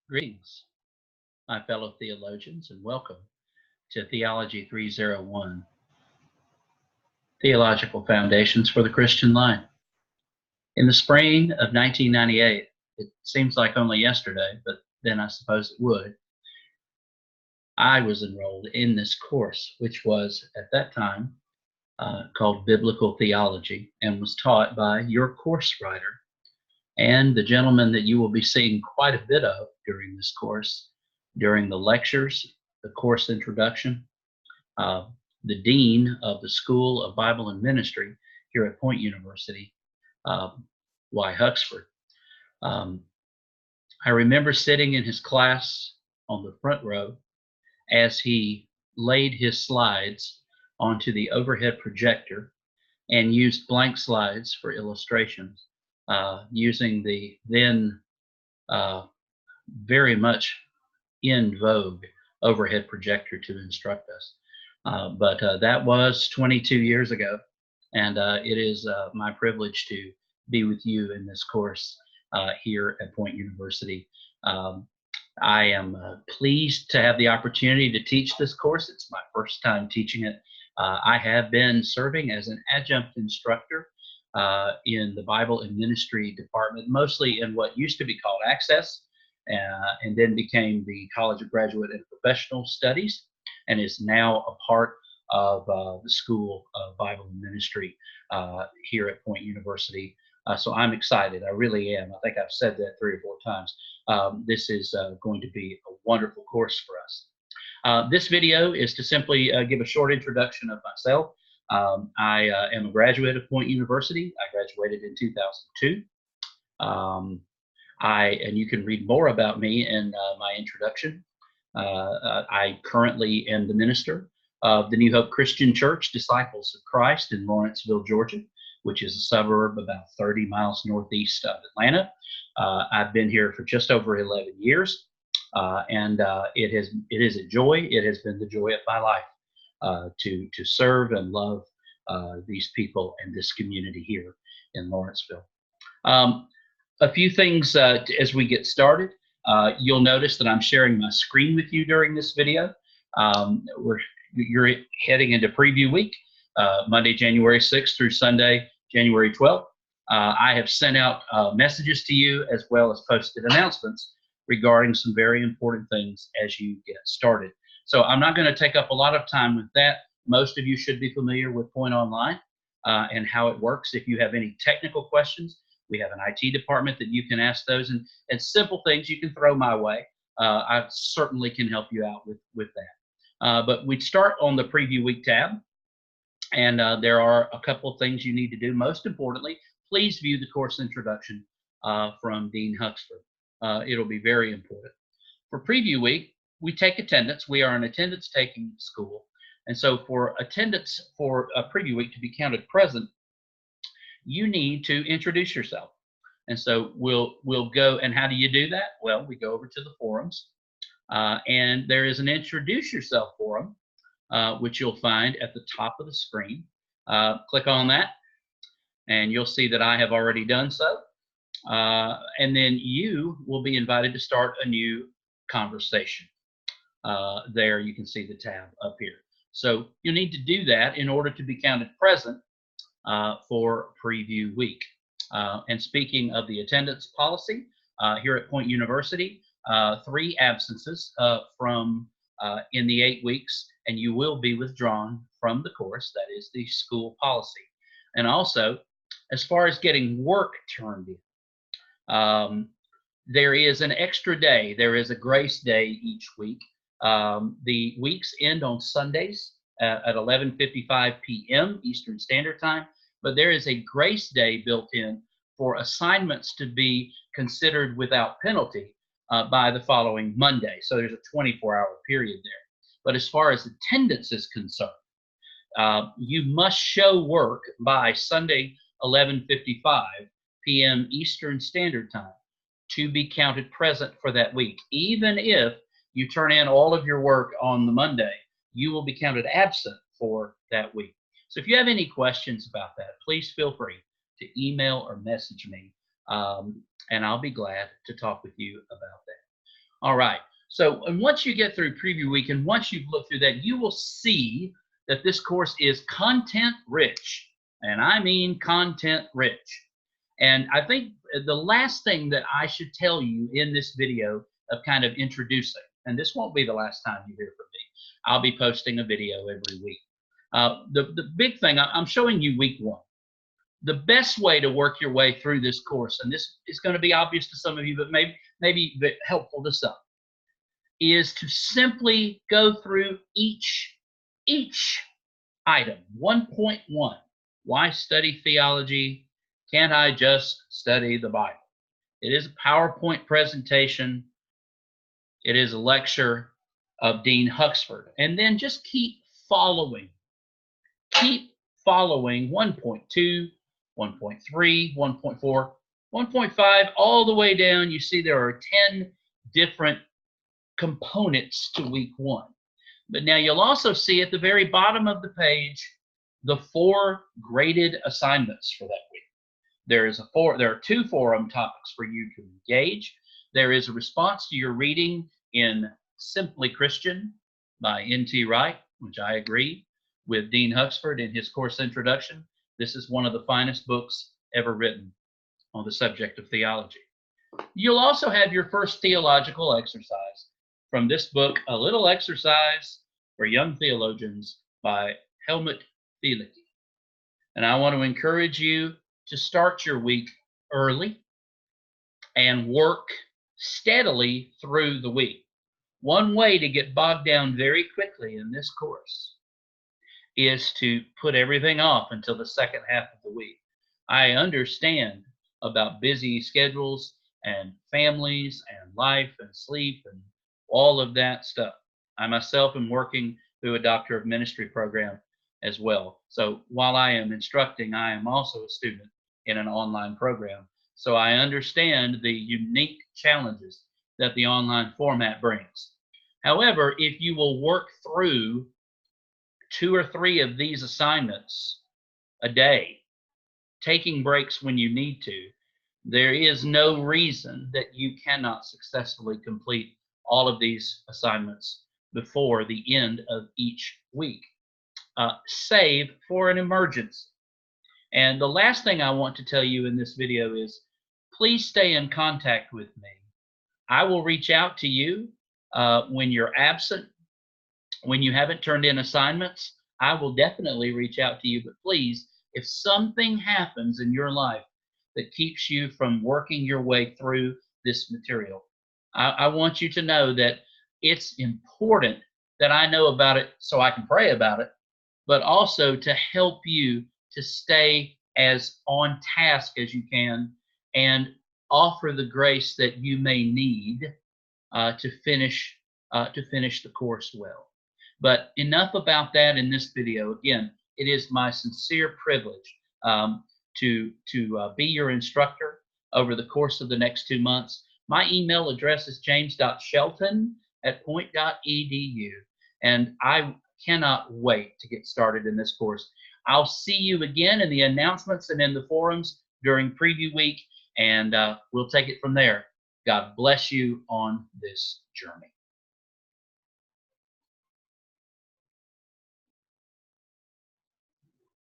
Greetings, my fellow theologians, and welcome to Theology 301, Theological Foundations for the Christian Life. In the spring of 1998, it seems like only yesterday, but then I suppose it would, I was enrolled in this course, which was at that time called Biblical Theology and was taught by your course writer and the gentleman that you will be seeing quite a bit of during this course, during the lectures, the course introduction, uh, the dean of the School of Bible and Ministry here at Point University, uh, Y. Huxford. Um, I remember sitting in his class on the front row as he laid his slides onto the overhead projector and used blank slides for illustrations, using the then uh, very much in vogue overhead projector to instruct us. But that was 22 years ago, and it is my privilege to be with you in this course here at Point University. Um, I am pleased to have the opportunity to teach this course. It's my first time teaching it. I have been serving as an adjunct instructor in the Bible and Ministry department, mostly in what used to be called Access, and then became the College of Graduate and Professional Studies, and is now a part of the School of Bible and Ministry here at Point University. So I'm excited. I really am. I think I've said that 3 or 4 times. This is going to be a wonderful course for us. This video is to simply give a short introduction of myself. I am a graduate of Point University. I graduated in 2002. And you can read more about me in my introduction. I currently am the minister of the New Hope Christian Church, Disciples of Christ in Lawrenceville, Georgia, which is a suburb about 30 miles northeast of Atlanta. I've been here for just over 11 years, and it is a joy. It has been the joy of my life to serve and love these people and this community here in Lawrenceville. Um, a few things as we get started. You'll notice that I'm sharing my screen with you during this video. You're heading into preview week, Monday, January 6th through Sunday, January 12th. I have sent out messages to you as well as posted announcements regarding some very important things as you get started. So I'm not going to take up a lot of time with that. Most of you should be familiar with Point Online and how it works. If you have any technical questions, we have an IT department that you can ask those, and simple things you can throw my way. I certainly can help you out with that. But we'd start on the preview week tab, and there are a couple of things you need to do. Most importantly, please view the course introduction from Dean Huxford. It'll be very important. For preview week, we take attendance. We are an attendance taking school. And so for attendance for a preview week to be counted present, you need to introduce yourself. And so we'll go, and how do you do that? Well, we go over to the forums, and there is an introduce yourself forum, which you'll find at the top of the screen. Click on that, and you'll see that I have already done so. And then you will be invited to start a new conversation. There you can see the tab up here. So you need to do that in order to be counted present for preview week. And speaking of the attendance policy, here at Point University, 3 absences from in the 8 weeks, and you will be withdrawn from the course. That is the school policy. And also, as far as getting work turned in, there is an extra day. There is a grace day each week. The weeks end on Sundays at 11:55 p.m. Eastern Standard Time, but there is a grace day built in for assignments to be considered without penalty by the following Monday. So there's a 24-hour period there. But as far as attendance is concerned, you must show work by Sunday 11:55 p.m. Eastern Standard Time to be counted present for that week. Even if you turn in all of your work on the Monday, you will be counted absent for that week. So if you have any questions about that, please feel free to email or message me, and I'll be glad to talk with you about that. All right. So, and once you get through preview week, and once you've looked through that, you will see that this course is content rich. And I mean content rich. And I think the last thing that I should tell you in this video of kind of introducing, and this won't be the last time you hear from me, I'll be posting a video every week. The big thing, I'm showing you week one. The best way to work your way through this course, and this is going to be obvious to some of you, but maybe helpful to some, is to simply go through each item. 1.1, why study theology? Can't I just study the Bible? It is a PowerPoint presentation. It is a lecture of Dean Huxford. And then just keep following. Keep following 1.2, 1.3, 1.4, 1.5, all the way down. You see there are 10 different components to week one. But now you'll also see at the very bottom of the page the 4 graded assignments for that week. There are 2 forum topics for you to engage. There is a response to your reading in Simply Christian by N.T. Wright, which I agree with Dean Huxford in his course introduction. This is one of the finest books ever written on the subject of theology. You'll also have your first theological exercise from this book, A Little Exercise for Young Theologians by Helmut Thielicke. And I want to encourage you to start your week early and work steadily through the week. One way to get bogged down very quickly in this course is to put everything off until the second half of the week. I understand about busy schedules and families and life and sleep and all of that stuff. I myself am working through a Doctor of Ministry program as well. So while I am instructing, I am also a student in an online program. So I understand the unique challenges that the online format brings. However, if you will work through 2 or 3 of these assignments a day, taking breaks when you need to, there is no reason that you cannot successfully complete all of these assignments before the end of each week, save for an emergency. And the last thing I want to tell you in this video is, please stay in contact with me. I will reach out to you when you're absent, when you haven't turned in assignments. I will definitely reach out to you, but please, if something happens in your life that keeps you from working your way through this material, I want you to know that it's important that I know about it so I can pray about it, but also to help you to stay as on task as you can and offer the grace that you may need to finish the course well. But enough about that in this video. Again, it is my sincere privilege to be your instructor over the course of the next 2 months. My email address is james.shelton@point.edu, and I cannot wait to get started in this course. I'll see you again in the announcements and in the forums during preview week, and we'll take it from there. God bless you on this journey.